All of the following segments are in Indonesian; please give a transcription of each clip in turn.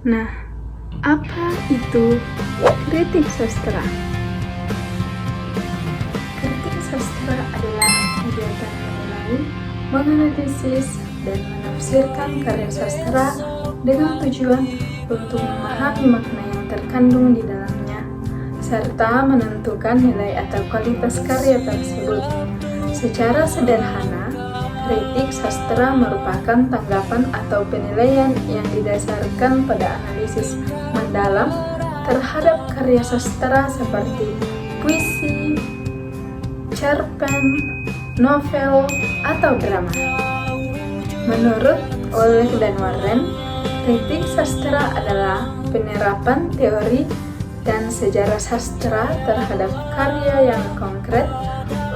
Nah, apa itu kritik sastra? Kritik sastra adalah kegiatan menilai, menganalisis, dan menafsirkan karya sastra dengan tujuan untuk memahami makna yang terkandung di dalamnya, serta menentukan nilai atau kualitas karya tersebut. Secara sederhana, kritik sastra merupakan tanggapan atau penilaian yang didasarkan pada analisis mendalam terhadap karya sastra seperti puisi, cerpen, novel, atau drama. Menurut Oleg dan Warren, kritik sastra adalah penerapan teori dan sejarah sastra terhadap karya yang konkret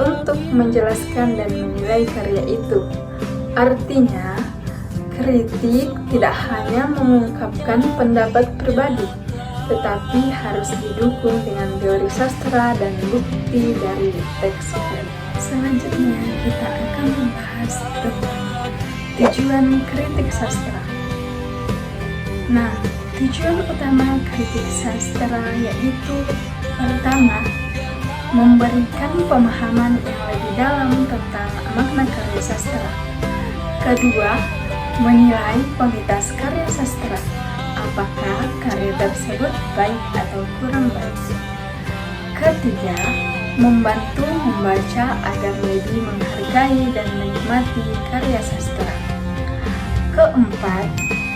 untuk menjelaskan dan menilai karya itu. Artinya, kritik tidak hanya mengungkapkan pendapat pribadi, tetapi harus didukung dengan teori sastra dan bukti dari teks. Selanjutnya, kita akan membahas tentang tujuan kritik sastra. Nah, tujuan utama kritik sastra yaitu pertama, memberikan pemahaman yang lebih dalam tentang makna karya sastra. Kedua, menilai kualitas karya sastra. Apakah karya tersebut baik atau kurang baik? Ketiga, membantu membaca agar lebih menghargai dan menikmati karya sastra. Keempat,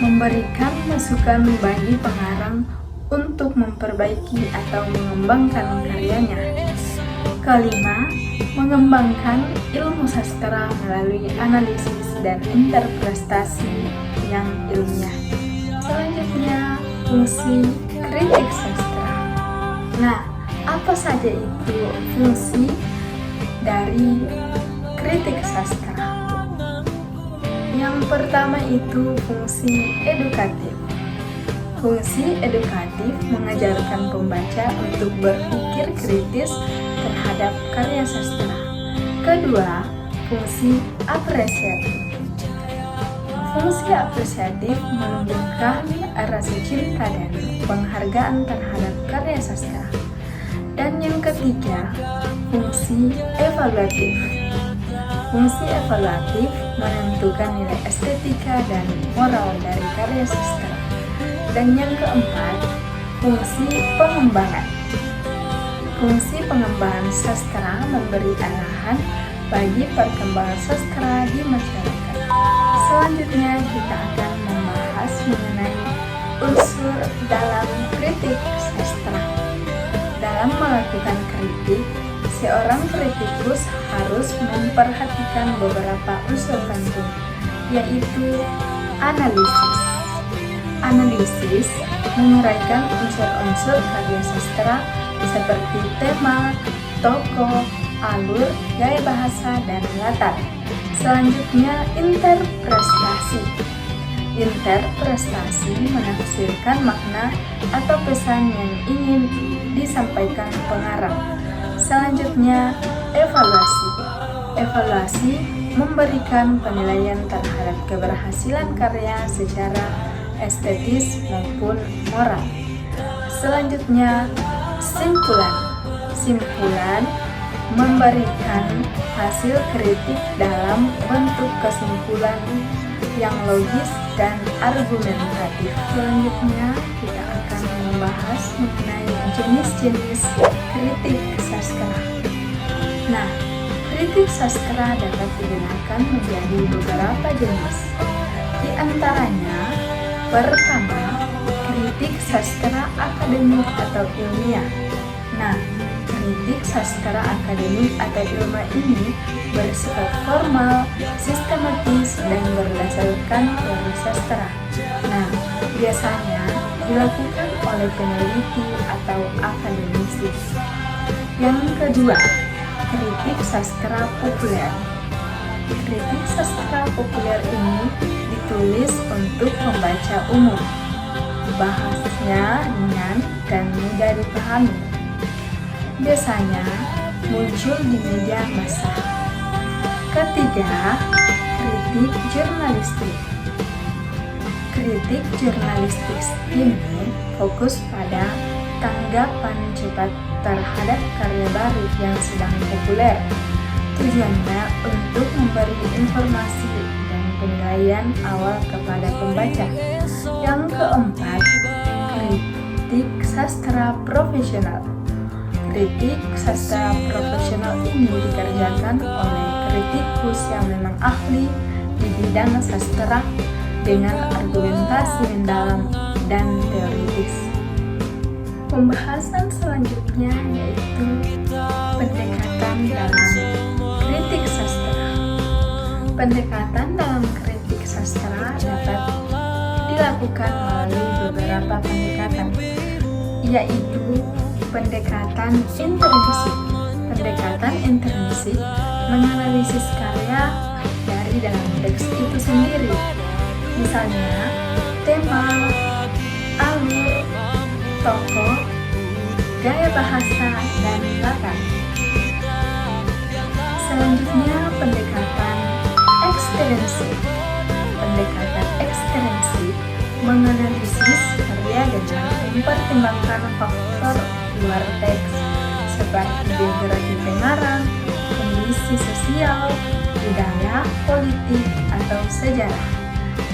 memberikan masukan bagi pengarang untuk memperbaiki atau mengembangkan karyanya. Kelima, mengembangkan ilmu sastra melalui analisis dan interpretasi yang ilmiah. Selanjutnya, fungsi kritik sastra. Nah, apa saja itu fungsi dari kritik sastra? Yang pertama itu fungsi edukatif. Fungsi edukatif mengajarkan pembaca untuk berpikir kritis terhadap karya sastra. Kedua, fungsi apresiatif. Fungsi apresiatif menumbuhkan rasa cinta dan penghargaan terhadap karya sastra. Dan yang ketiga, fungsi evaluatif. Fungsi evaluatif menentukan nilai estetika dan moral dari karya sastra. Dan yang keempat, fungsi pengembangan. Fungsi pengembangan sastra memberi arahan bagi perkembangan sastra di masyarakat. Selanjutnya kita akan membahas mengenai unsur dalam kritik sastra. Dalam melakukan kritik, seorang kritikus harus memperhatikan beberapa unsur penting, yaitu analisis. Analisis menguraikan unsur-unsur karya sastra seperti tema, tokoh, alur, gaya bahasa, dan latar. Selanjutnya, interpretasi. Interpretasi menafsirkan makna atau pesan yang ingin disampaikan pengarang. Selanjutnya, evaluasi. Evaluasi memberikan penilaian terhadap keberhasilan karya secara estetis maupun moral. Selanjutnya, simpulan. Simpulan memberikan hasil kritik dalam bentuk kesimpulan yang logis dan argumentatif. Selanjutnya, kita akan membahas mengenai jenis-jenis kritik sastra. Nah, kritik sastra dapat digunakan menjadi beberapa jenis. Di antaranya, pertama, kritik sastra akademik atau ilmiah. Nah, kritik sastra akademik atau ilmiah ini bersifat formal, sistematis, dan berdasarkan teori sastra. Nah, biasanya dilakukan oleh peneliti atau akademisi. Yang kedua, kritik sastra populer. Kritik sastra populer ini ditulis untuk membaca umum. Bahasnya ringan dan mudah dipahami. Biasanya muncul di media massa. Ketiga, kritik jurnalistik. Kritik jurnalistik ini fokus pada tanggapan cepat terhadap karya baru yang sedang populer. Tujuannya untuk memberi informasi dan penilaian awal kepada pembaca. Yang keempat, kritik sastra profesional. Kritik sastra profesional ini dikerjakan oleh kritikus yang memang ahli di bidang sastra dengan argumentasi mendalam dan teoritis. Pembahasan selanjutnya yaitu pendekatan dalam kritik sastra. Pendekatan dalam kritik sastra dapat dilakukan melalui beberapa pendekatan, yaitu pendekatan internisik. Pendekatan internisik menganalisis karya dari dalam teks itu sendiri. Misalnya, tema, alur, tokoh, gaya bahasa, dan latar. Selanjutnya, pendekatan ekstensif. Pendekatan ekstensif menganalisis karya dengan mempertimbangkan faktor luar teks seperti biografi pengarang, kondisi sosial, budaya, politik, atau sejarah.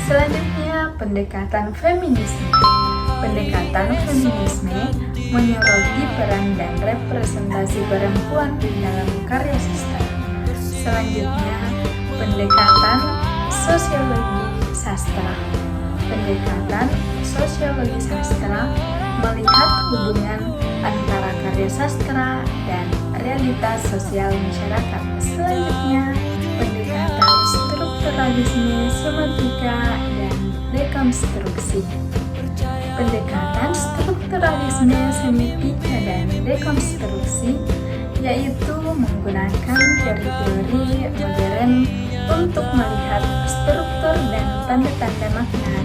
Selanjutnya, pendekatan feminisme. Pendekatan feminisme menyoroti peran dan representasi perempuan dalam karya sastra. Selanjutnya, pendekatan sosiologi sastra. Pendekatan sosiologi sastra melihat hubungan antara karya sastra dan realitas sosial masyarakat. Selanjutnya, pendekatan strukturalisme, semiotika, dan dekonstruksi. Pendekatan strukturalisme, semiotika, dan dekonstruksi yaitu menggunakan teori-teori modern untuk melihat struktur dan tanda-tanda makna